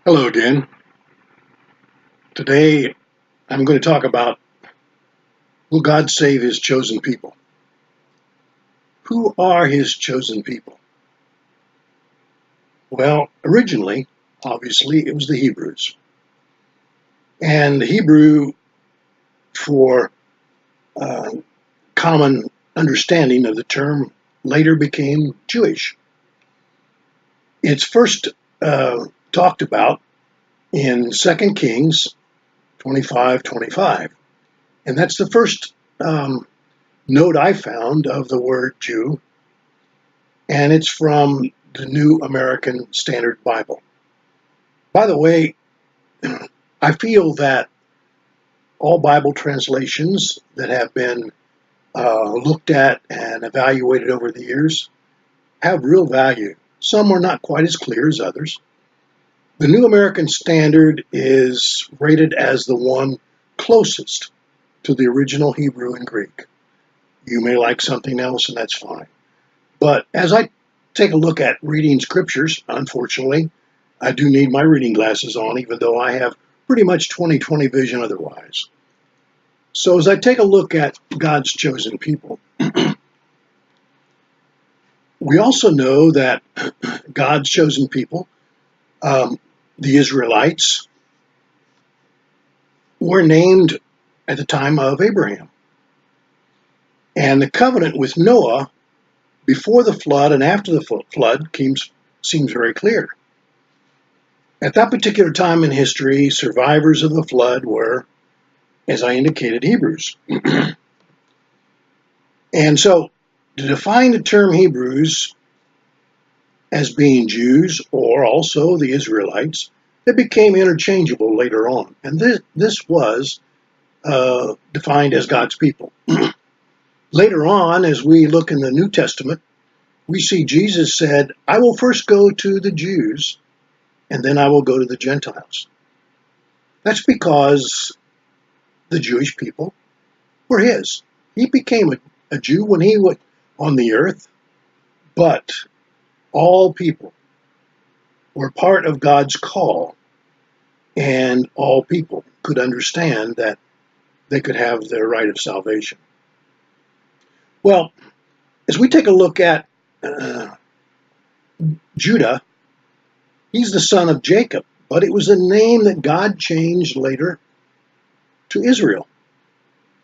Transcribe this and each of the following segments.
Hello again. Today I'm going to talk about, will God save his chosen people? Who are his chosen people? Well, originally, obviously, it was the Hebrews. And the Hebrew, for uh, common understanding of the term, later became Jewish. It's first talked about in 2 Kings 25:25. And that's the first note I found of the word Jew, and it's from the New American Standard Bible. By the way, I feel that all Bible translations that have been looked at and evaluated over the years have real value. Some are not quite as clear as others. The New American Standard is rated as the one closest to the original Hebrew and Greek. You may like something else, and that's fine. But as I take a look at reading scriptures, unfortunately, I do need my reading glasses on, even though I have pretty much 20/20 vision otherwise. So as I take a look at God's chosen people, we also know that God's chosen people, the Israelites, were named at the time of Abraham. And the covenant with Noah before the flood and after the flood seems very clear. At that particular time in history, survivors of the flood were, as I indicated, Hebrews. And so, to define the term Hebrews as being Jews or also the Israelites, it became interchangeable later on. And this was defined as God's people. Later on, as we look in the New Testament, we see Jesus said, I will first go to the Jews, and then I will go to the Gentiles. That's because the Jewish people were his. He became a Jew when he was on the earth, but all people were part of God's call, and all people could understand that they could have their right of salvation. Well, as we take a look at Judah, he's the son of Jacob, but it was a name that God changed later to Israel.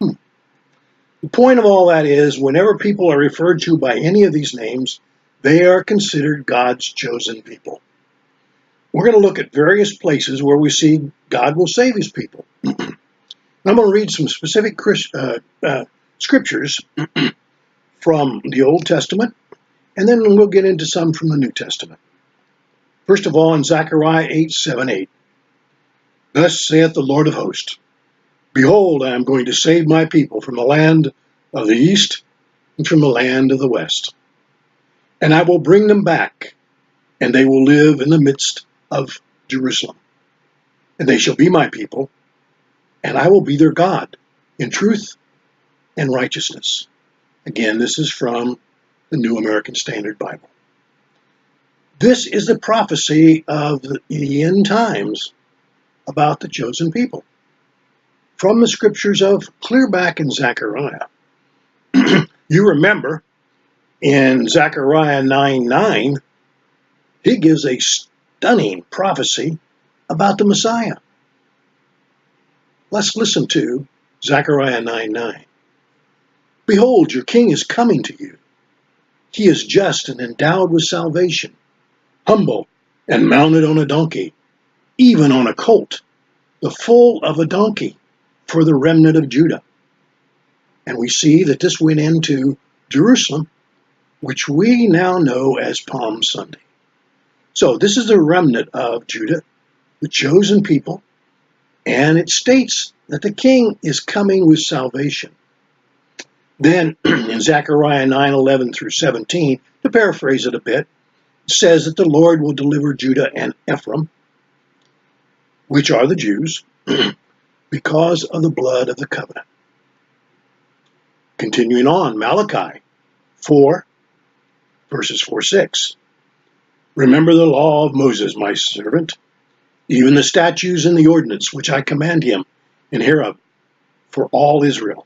The point of all that is, whenever people are referred to by any of these names, they are considered God's chosen people. We're going to look at various places where we see God will save his people. I'm going to read some specific scriptures from the Old Testament, and then we'll get into some from the New Testament. First of all, in Zechariah 8:7-8, thus saith the Lord of hosts, behold, I am going to save my people from the land of the east and from the land of the west. And I will bring them back, and they will live in the midst of Jerusalem. And they shall be my people, and I will be their God in truth and righteousness. Again, this is from the New American Standard Bible. This is the prophecy of the end times about the chosen people. From the scriptures of clear back in Zechariah. You remember in Zechariah 9:9, he gives a stunning prophecy about the Messiah. Let's listen to Zechariah 9:9. Behold, your king is coming to you. He is just and endowed with salvation, humble and mounted on a donkey, even on a colt, the foal of a donkey, for the remnant of Judah. And we see that this went into Jerusalem, which we now know as Palm Sunday. So this is the remnant of Judah, the chosen people, and it states that the king is coming with salvation. Then in Zechariah 9:11-17, to paraphrase it a bit, it says that the Lord will deliver Judah and Ephraim, which are the Jews, because of the blood of the covenant. Continuing on, Malachi 4, verses 4-6. Remember the law of Moses, my servant, even the statutes and the ordinance which I command him in Horeb for all Israel.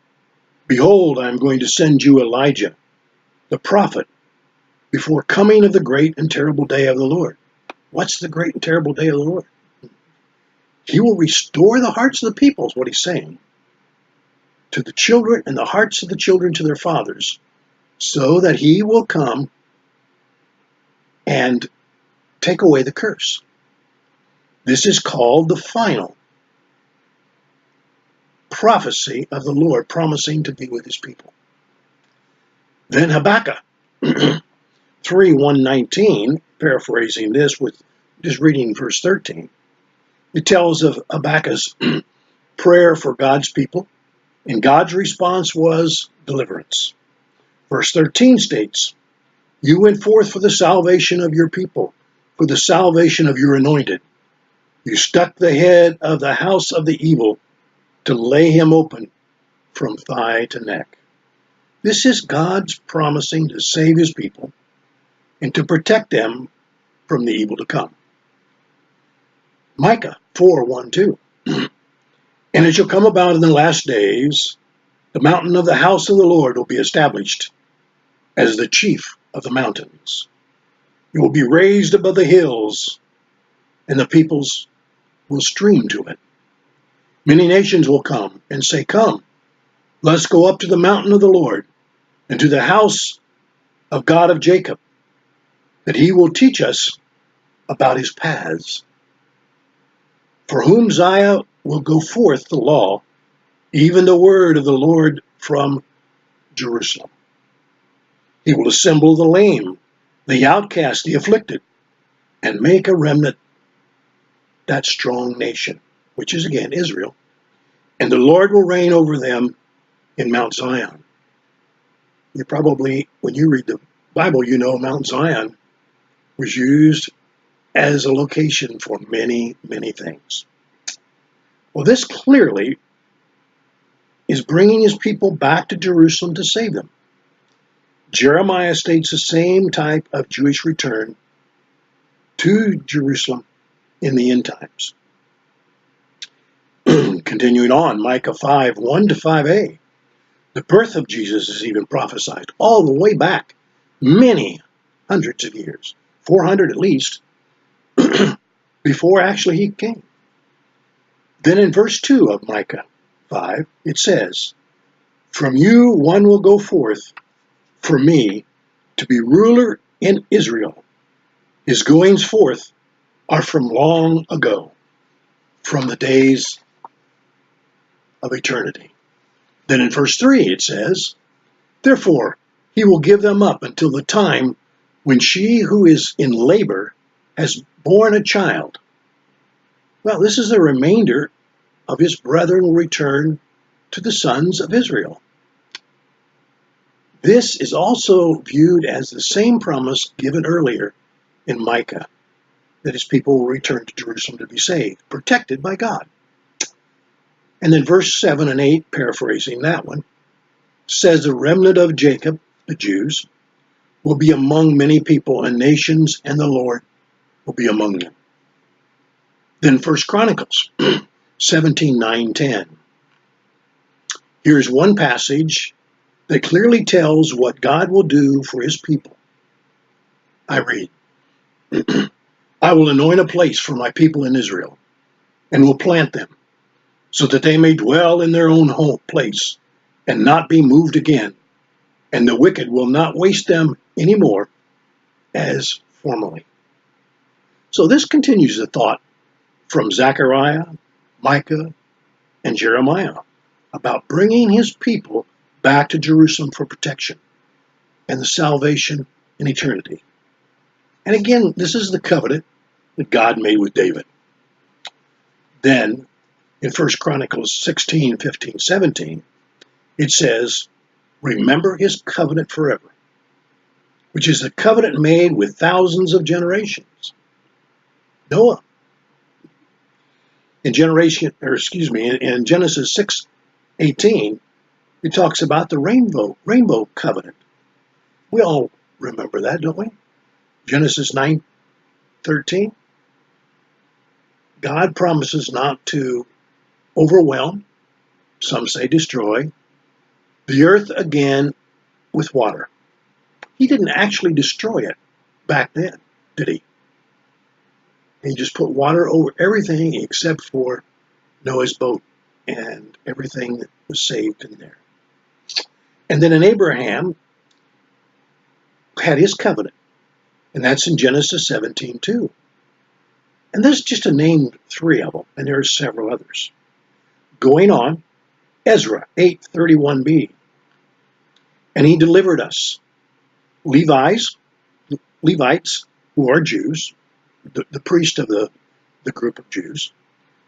Behold, I am going to send you Elijah, the prophet, before coming of the great and terrible day of the Lord. What's the great and terrible day of the Lord? He will restore the hearts of the people, is what he's saying, to the children, and the hearts of the children to their fathers, so that he will come and take away the curse. This is called the final prophecy of the Lord promising to be with his people. Then Habakkuk 3:1-19, paraphrasing this with just reading verse 13, it tells of Habakkuk's prayer for God's people, and God's response was deliverance. Verse 13 states, "You went forth for the salvation of your people, for the salvation of your anointed. You stuck the head of the house of the evil to lay him open from thigh to neck." This is God's promising to save his people and to protect them from the evil to come. Micah 4:1-2. "And it shall come about in the last days, the mountain of the house of the Lord will be established as the chief of the mountains. It will be raised above the hills, and the peoples will stream to it. Many nations will come and say, 'Come, let's go up to the mountain of the Lord, and to the house of God of Jacob, that he will teach us about his paths. For whom Zion will go forth the law, even the word of the Lord from Jerusalem. He will assemble the lame, the outcast, the afflicted, and make a remnant, that strong nation," which is again Israel, "and the Lord will reign over them in Mount Zion." You probably, when you read the Bible, you know Mount Zion was used as a location for many, many things. Well, this clearly is bringing his people back to Jerusalem to save them. Jeremiah states the same type of Jewish return to Jerusalem in the end times. Continuing on, Micah 5:1-5a. The birth of Jesus is even prophesied all the way back, many hundreds of years, 400 at least, before actually he came. Then in verse 2 of Micah 5, it says, "From you one will go forth for me to be ruler in Israel. His goings forth are from long ago, from the days of eternity." Then in verse 3 it says, "Therefore he will give them up until the time when she who is in labor has borne a child." Well, this is the remainder of his brethren will return to the sons of Israel. This is also viewed as the same promise given earlier in Micah, that his people will return to Jerusalem to be saved, protected by God. And then verse 7 and 8, paraphrasing that one, says the remnant of Jacob, the Jews, will be among many people and nations, and the Lord will be among them. Then 1 Chronicles 17:9-10. Here's one passage that clearly tells what God will do for his people. I read, "I will anoint a place for my people in Israel, and will plant them, so that they may dwell in their own home place, and not be moved again, and the wicked will not waste them any more as formerly." So this continues the thought from Zechariah, Micah, and Jeremiah about bringing his people back to Jerusalem for protection and the salvation in eternity. And again, this is the covenant that God made with David. Then, in 1 Chronicles 16:15-17, it says, "Remember his covenant forever, which is the covenant made with thousands of generations." Noah. In Genesis 6:18, it talks about the rainbow covenant. We all remember that, don't we? Genesis 9:13. God promises not to overwhelm, some say destroy, the earth again with water. He didn't actually destroy it back then, did he? He just put water over everything except for Noah's boat and everything that was saved in there. And then in Abraham had his covenant, and that's in Genesis 17 too. And this is just to name 3 of them, and there are several others. Going on, Ezra 8:31b, and he delivered us, Levites, who are Jews, the priest of the group of Jews,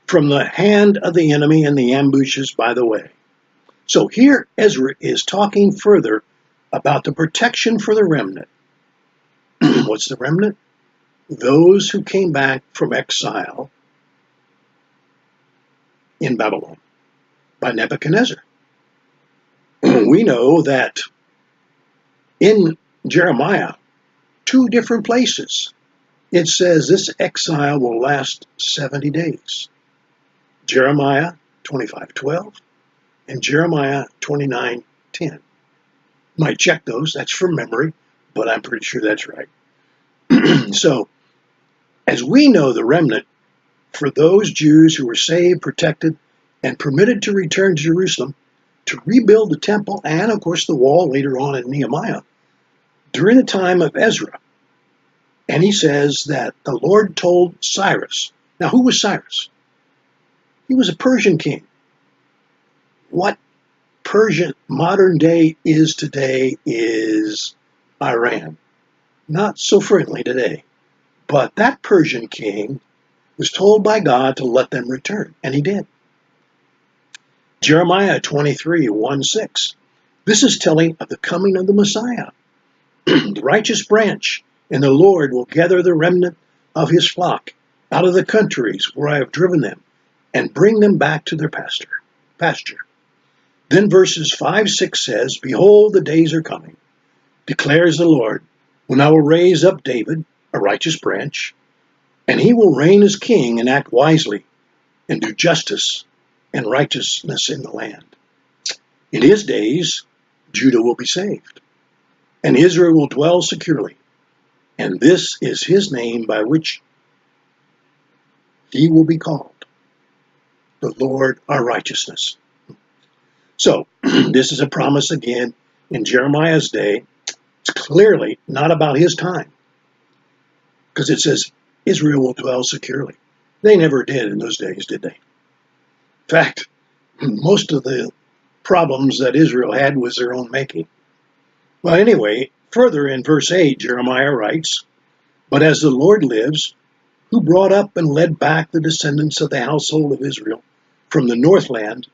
from the hand of the enemy and the ambushes by the way. So here Ezra is talking further about the protection for the remnant. What's the remnant? Those who came back from exile in Babylon by Nebuchadnezzar. We know that in Jeremiah, 2 different places, it says this exile will last 70 days. Jeremiah 25:12 and Jeremiah 29:10. Might check those, that's from memory, but I'm pretty sure that's right. So, as we know, the remnant, for those Jews who were saved, protected, and permitted to return to Jerusalem to rebuild the temple and, of course, the wall later on in Nehemiah, during the time of Ezra. And he says that the Lord told Cyrus. Now, who was Cyrus? He was a Persian king. What Persian modern day is today is Iran. Not so friendly today. But that Persian king was told by God to let them return, and he did. Jeremiah 23:1-6. This is telling of the coming of the Messiah, the righteous branch, and the Lord will gather the remnant of his flock out of the countries where I have driven them, and bring them back to their pasture. Then verses 5-6 says, Behold, the days are coming, declares the Lord, when I will raise up David, a righteous branch, and he will reign as king and act wisely and do justice and righteousness in the land. In his days, Judah will be saved, and Israel will dwell securely. And this is his name by which he will be called, the Lord our righteousness. So, this is a promise again in Jeremiah's day. It's clearly not about his time, because it says Israel will dwell securely. They never did in those days, did they? In fact, most of the problems that Israel had was their own making. Well, anyway, further in verse 8, Jeremiah writes, But as the Lord lives, who brought up and led back the descendants of the household of Israel from the northland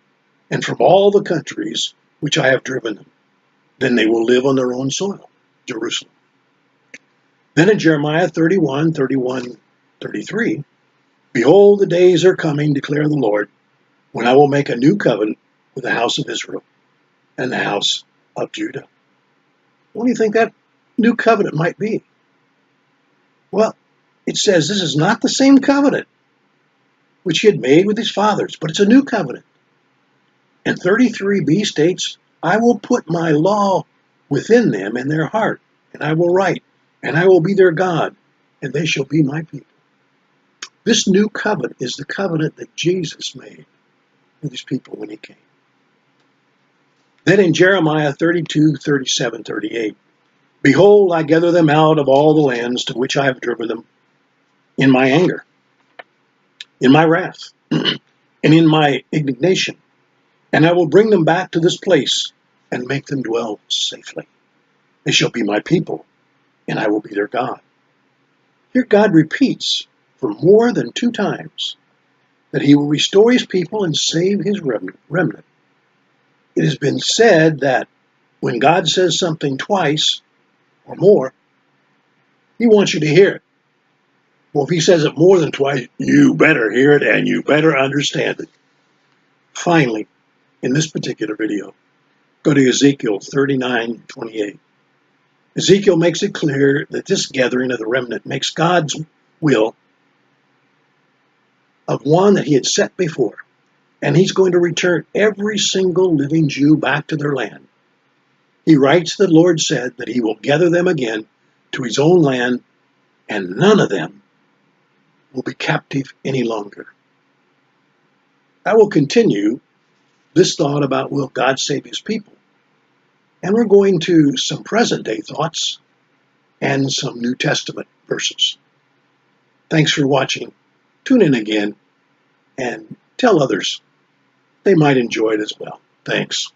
and from all the countries which I have driven them, then they will live on their own soil, Jerusalem. Then in Jeremiah 31:33, Behold, the days are coming, declare the Lord, when I will make a new covenant with the house of Israel and the house of Judah. What do you think that new covenant might be? Well, it says this is not the same covenant which he had made with his fathers, but it's a new covenant. And 33b states, I will put my law within them in their heart, and I will write, and I will be their God, and they shall be my people. This new covenant is the covenant that Jesus made with his people when he came. Then in Jeremiah 32:37-38, Behold, I gather them out of all the lands to which I have driven them in my anger, in my wrath, and in my indignation, and I will bring them back to this place and make them dwell safely. They shall be my people, and I will be their God. Here God repeats for more than 2 times that he will restore his people and save his remnant. It has been said that when God says something twice or more, he wants you to hear it. Well, if he says it more than twice, you better hear it and you better understand it. Finally, in this particular video, go to Ezekiel 39:28. Ezekiel makes it clear that this gathering of the remnant makes God's will of one that he had set before. And he's going to return every single living Jew back to their land. He writes, the Lord said that he will gather them again to his own land, and none of them will be captive any longer. I will continue this thought about will God save his people? And we're going to some present day thoughts and some New Testament verses. Thanks for watching. Tune in again and tell others they might enjoy it as well. Thanks.